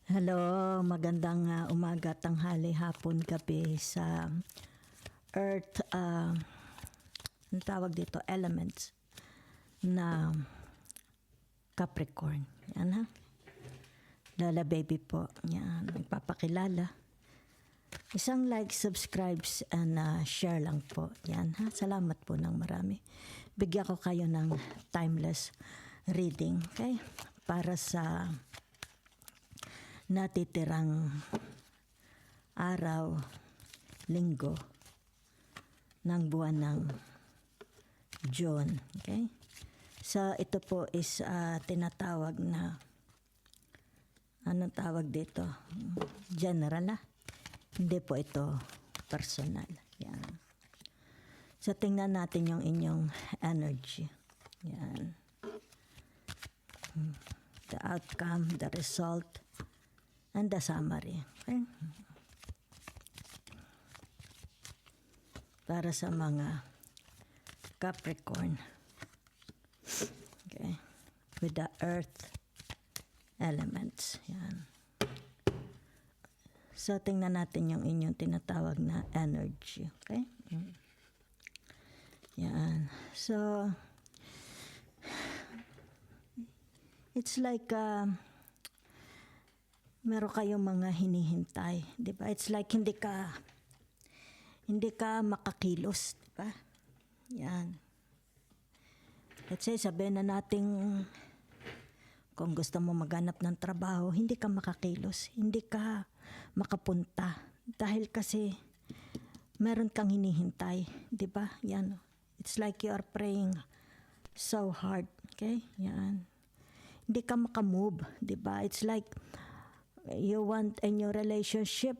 Hello, magandang umaga, tanghali, hapon, gabi sa Earth, ang tawag dito, elements na Capricorn. Yan ha. Lala baby po. Yan, nagpapakilala. Isang like, subscribes, and share lang po. Yan ha. Salamat po ng marami. Bigyan ko kayo ng timeless reading. Okay? Para sa natitirang araw, linggo ng buwan ng June. Okay? So ito po is tinatawag na anong tawag dito? General na. Hindi po ito personal. Yan. So tingnan natin yung inyong energy. Yan. The outcome, the result, and the summary. Okay? Para sa mga Capricorn. Okay. With the earth elements. Yan. So, tingnan natin yung inyong tinatawag na energy. Okay? Yan. So, it's like meron kayong mga hinihintay, 'di ba? It's like hindi ka makakilos, 'di ba? Yan. Let's say sabihin na nating kung gusto mo maghanap ng trabaho, hindi ka makakilos, hindi ka makapunta dahil kasi meron kang hinihintay, 'di ba? Yan. It's like you are praying so hard, okay? Yan. Hindi ka makamove, 'di ba? It's like you want a new relationship.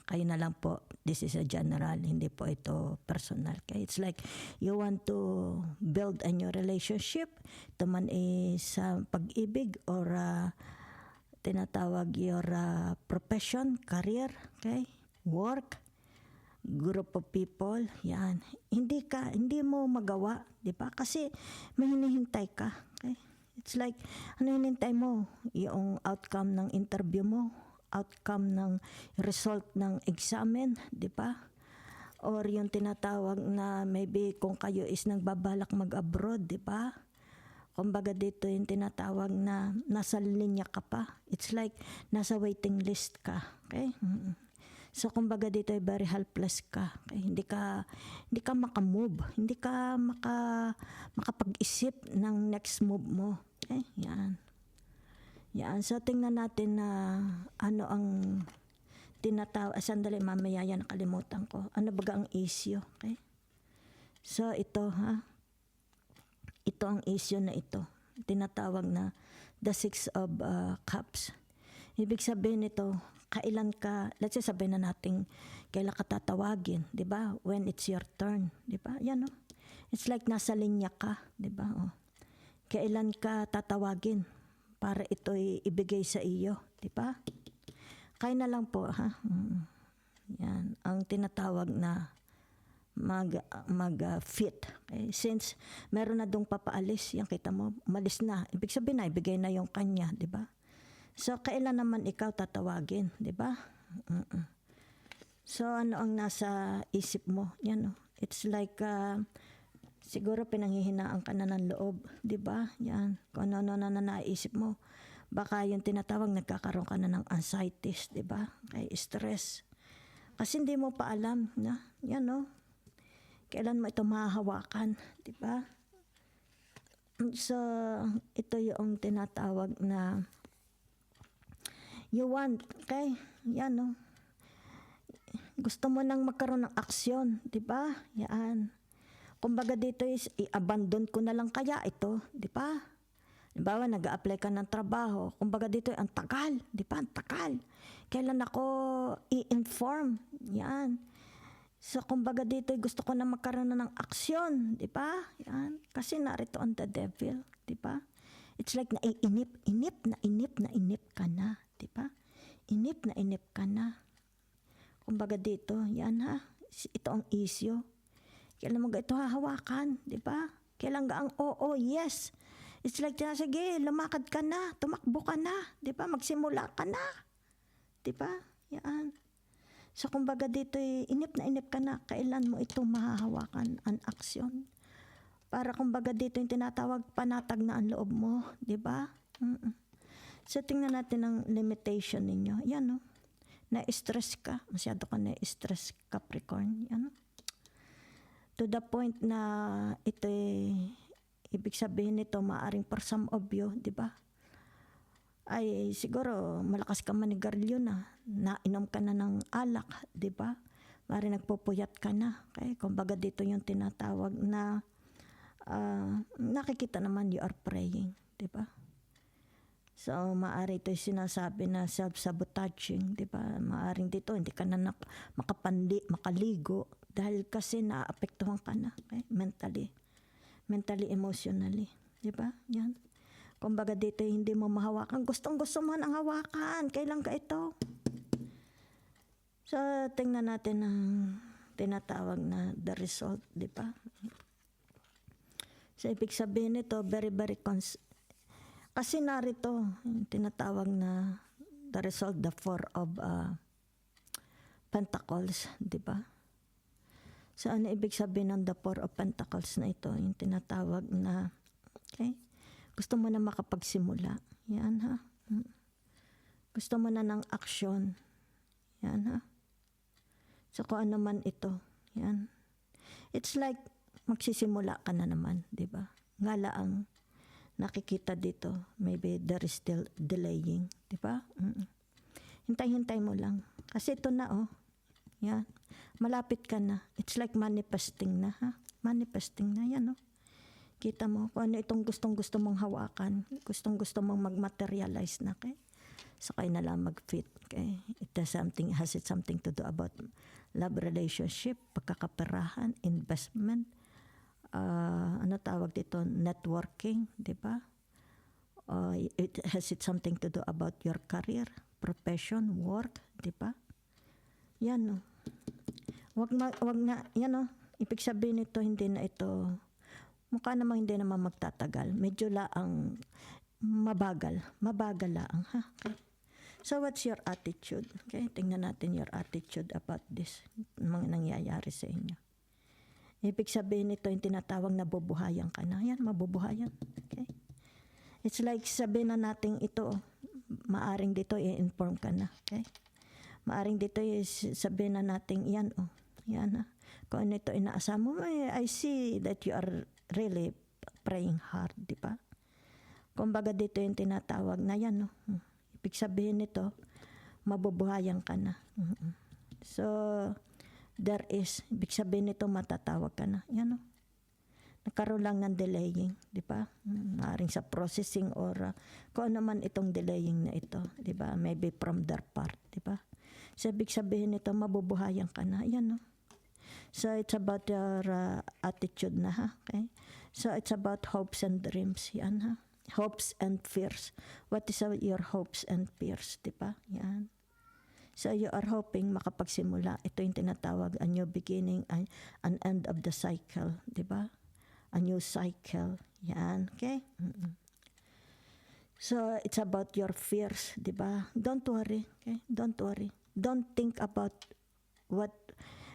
Kayo na lang po. This is a general, hindi po ito personal. Okay? It's like you want to build a new relationship. Ito man is pag-ibig or tinatawag your profession, career, okay? Work, group of people, yan. Hindi mo magawa, 'di ba? Kasi may hinihintay ka, okay? It's like, ano hinintay mo? Yung outcome ng interview mo, outcome ng result ng examen, di ba? Or yung tinatawag na maybe kung kayo is nagbabalak mag-abroad, di ba? Kumbaga dito yung tinatawag na nasa linya ka pa. It's like nasa waiting list ka, okay? So kumbaga dito ay very helpless ka. Okay? Hindi ka makamove, hindi ka makapag-isip ng next move mo. Okay? Yan. Yan. So tingnan natin na ano ang tinatawag. Sandali, mamaya yan, nakalimutan ko. Ano baga ang issue? Okay? So ito ha. Ito ang issue na ito. Tinatawag na the Six of Cups. Ibig sabihin nito, kailan ka, let's say sabihin na natin, kailan ka tatawagin, di ba? When it's your turn, di ba? Yan, oh. It's like nasa linya ka, di ba? Oh. Kailan ka tatawagin para ito'y ibigay sa iyo, di ba? Kaya na lang po, ha? Yan, ang tinatawag na mag-fit. Okay? Since meron na dong papaalis, yan kita mo, malis na. Ibig sabihin na, ibigay na yung kanya, di ba? So, kailan naman ikaw tatawagin, di ba? So, ano ang nasa isip mo? Yan, oh. It's like, siguro pinanghihinaan ka na ng loob, di ba? Yan. Kung ano na naisip mo. Baka yung tinatawag, nagkakaroon ka na ng anxiety, di ba? Kay stress. Kasi hindi mo pa alam na, yan, oh. Kailan mo ito mahahawakan, di ba? So, ito yung tinatawag na you want, okay? Yan, no? Gusto mo nang magkaroon ng aksyon, di ba? Yan. Kumbaga dito is, i-abandon ko na lang kaya ito, di ba? Halimbawa, nag-a-apply ka ng trabaho. Kumbaga dito, ang tagal, di ba? Ang tagal. Kailan ako i-inform? Yan. So, kumbaga dito, gusto ko na magkaroon na ng aksyon, di ba? Yan. Kasi narito ang the devil, di ba? It's like inip ka na, di ba? Inip ka na. Kumbaga dito, yan ha, ito ang issue. Kailan mo ito hahawakan, di ba? Kailan ga ang oo, yes. It's like, sige, lumakad ka na, tumakbo ka na, di ba? Magsimula ka na. di ba? Yan. So kumbaga dito inip na inip ka na, kailan mo ito mahahawakan ang aksyon. Para kumbaga dito yung tinatawag panatag na ang loob mo, di ba? So tingnan natin ang limitation ninyo. Yan no. Na-stress ka, masyado ka na-stress Capricorn. Yan no. To the point na ito ibig sabihin nito maaring for some of you, di ba? Ay siguro malakas ka manigarilyo na, nainom ka na ng alak, di ba? Maaring nagpupuyat ka na. Okay? Kumbaga dito yung tinatawag na nakikita naman you are praying, di ba? So maari ito sinasabi na self-sabotaging, di ba? Maaring dito hindi ka na makaligo dahil kasi naapektuhan ka na, okay? Mentally, emotionally, di ba? Yan. Kumbaga dito hindi mo mahawakan. Gustong-gusto mo ang hawakan. Kailan ka ito? So, tingnan natin ang tinatawag na the result, di ba? So, ibig sabihin nito, very, very kasi narito, yung tinatawag na the result, the Four of Pentacles, di ba? So, ano ibig sabihin ng the Four of Pentacles na ito? Yung tinatawag na, okay? Gusto mo na makapagsimula. Yan ha. Gusto mo na ng aksyon. Yan ha. So kung ano man ito. Yan. It's like magsisimula ka na naman. Diba? Ngala ang nakikita dito. Maybe there is still delaying. Diba? Hintay-hintay mo lang. Kasi ito na Yan. Malapit ka na. It's like manifesting na ha. Manifesting na. Yan Kita mo kung ano itong gustong-gusto mong hawakan. Gustong-gusto mong mag-materialize na. Okay? So kayo na lang mag-fit. Okay? Has it something to do about love relationship, pagkakaperahan, investment, ano tawag dito, networking, di ba? Has it something to do about your career, profession, work, di ba? Yan Wag na, yan ibig sabihin nito, hindi na ito, mukha namang hindi naman magtatagal. Medyo laang mabagal laang ha. Okay. So what's your attitude? Okay, tingnan natin your attitude about this, mga nangyayari sa inyo. Ibig sabihin nito yung tinatawag na bubuhayan ka na. Yan, mabubuhayan. Okay. It's like sabihin na natin ito, maaring dito i-inform ka na. Okay. Maaring dito sabihin na natin yan yan ha. Kung ano ito inaasama mo, I see that you are really praying hard, di ba? Kumbaga dito yung tinatawag na yan, Ibig sabihin nito, mabubuhayan ka na. So, ibig sabihin nito, matatawag ka na. Yan, Nagkaroon lang ng delaying, di ba? Maaring sa processing or kung ano man itong delaying na ito, di ba? Maybe from their part, di ba? So, ibig sabihin nito, mabubuhayan ka na. Yan, So, it's about your attitude na, ha? Okay? So, it's about hopes and dreams. Yan, ha? Hopes and fears. What is your hopes and fears? Diba? Yan. So, you are hoping makapagsimula. Ito yung tinatawag, a new beginning, an end of the cycle. Diba? A new cycle. Yan. Okay? So, it's about your fears. Diba? Don't worry. Okay? Don't worry. Don't think about what.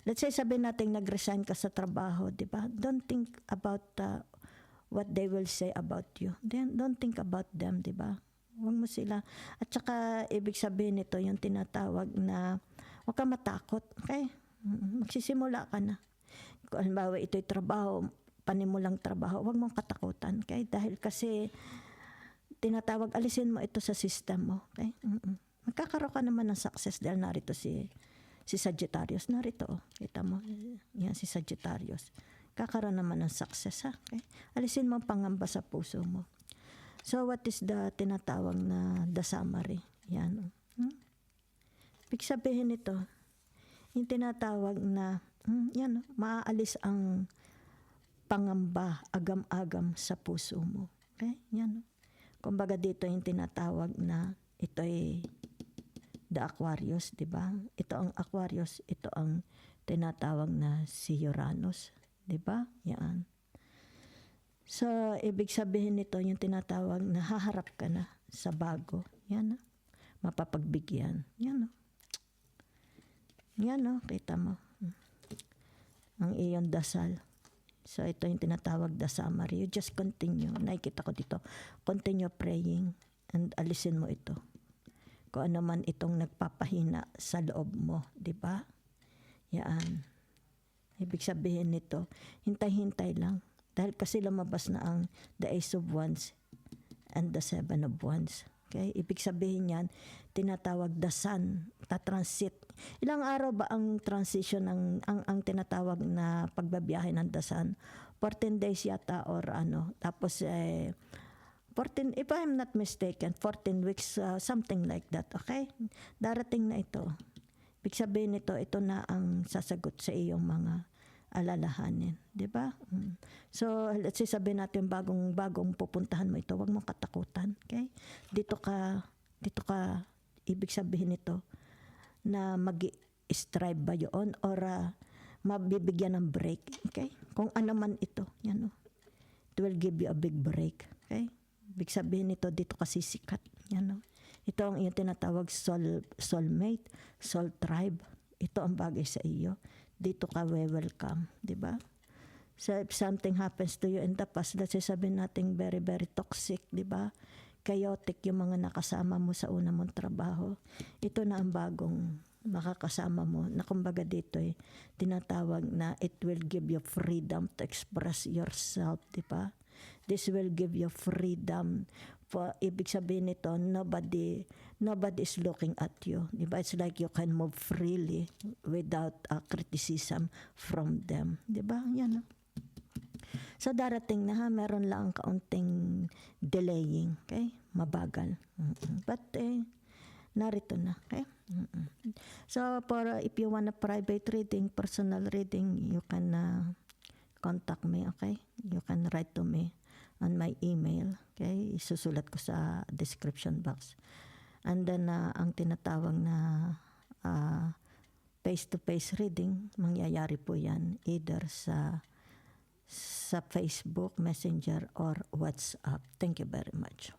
Let's say sabihin natin nag-resign ka sa trabaho, di ba? Don't think about what they will say about you. Then don't think about them, di ba? Huwag mo sila. At saka ibig sabihin nito yung tinatawag na huwag ka matakot. Okay? Magsisimula ka na. Kung halimbawa ito'y trabaho, panimulang trabaho, huwag mong katakutan. Okay? Dahil kasi tinatawag, alisin mo ito sa system mo. Okay? Magkakaroon ka naman ng success dahil narito si Sagittarius, narito. Kita mo, yan si Sagittarius. Kakaroon naman ng success, ha? Okay? Alisin mo ang pangamba sa puso mo. So, what is the tinatawag na the summary? Yan. Ibig sabihin nito, yung tinatawag na, yan, maaalis ang pangamba, agam-agam sa puso mo. Okay? Yan. Kumbaga dito yung tinatawag na ito'y the Aquarius, di ba? Ito ang Aquarius, ito ang tinatawag na si Uranus, di ba? Yan. So, ibig sabihin nito yung tinatawag na haharap ka na sa bago. Yan, mapapagbigyan. Yan, Yan, no? Kita mo. Ang iyong dasal. So, ito yung tinatawag the summary. You just continue. Nakikita ko dito. Continue praying and alisin mo ito. Kung ano man itong nagpapahina sa loob mo. Diba? Yan. Ibig sabihin nito, hintay-hintay lang. Dahil kasi lumabas na ang the Ace of Wands and the Seven of Wands. Okay? Ibig sabihin yan, tinatawag the sun, transit. Ilang araw ba ang transition ang tinatawag na pagbabiyahe ng the sun? 14 days yata or ano. Tapos 14, if I'm not mistaken, 14 weeks, something like that. Okay? Darating na ito. Ibig sabihin nito, ito na ang sasagot sa iyong mga alalahanin, 'di ba? So, let's say sabihin natin bagong pupuntahan mo ito, 'wag mong katakutan, okay? Dito ka ibig sabihin nito na mag-strive ba 'yon or mabibigyan ng break, okay? Kung ano man ito, yan oh. It will give you a big break, okay? Ibig sabihin nito dito ka sisikat, yan oh. Ito ang iyong tinatawag soulmate, soul tribe. Ito ang bagay sa iyo. Dito ka welcome, di ba? So if something happens to you in the past, let's say sabihin natin very, very toxic, di ba? Chaotic yung mga nakasama mo sa una mong trabaho. Ito na ang bagong makakasama mo na kumbaga dito tinatawag na it will give you freedom to express yourself, di ba? This will give you freedom. Ibig sabihin nito, nobody is looking at you. Diba? It's like you can move freely without criticism from them. Diba? Yan. So darating na meron lang kaunting delaying. Okay? Mabagal. But narito na. Okay? So if you want a private reading, personal reading, you can contact me. Okay? You can write to me on my email. Okay? Isusulat ko sa description box. And then, ang tinatawag na face-to-face reading, mangyayari po yan either sa Facebook, Messenger, or WhatsApp. Thank you very much.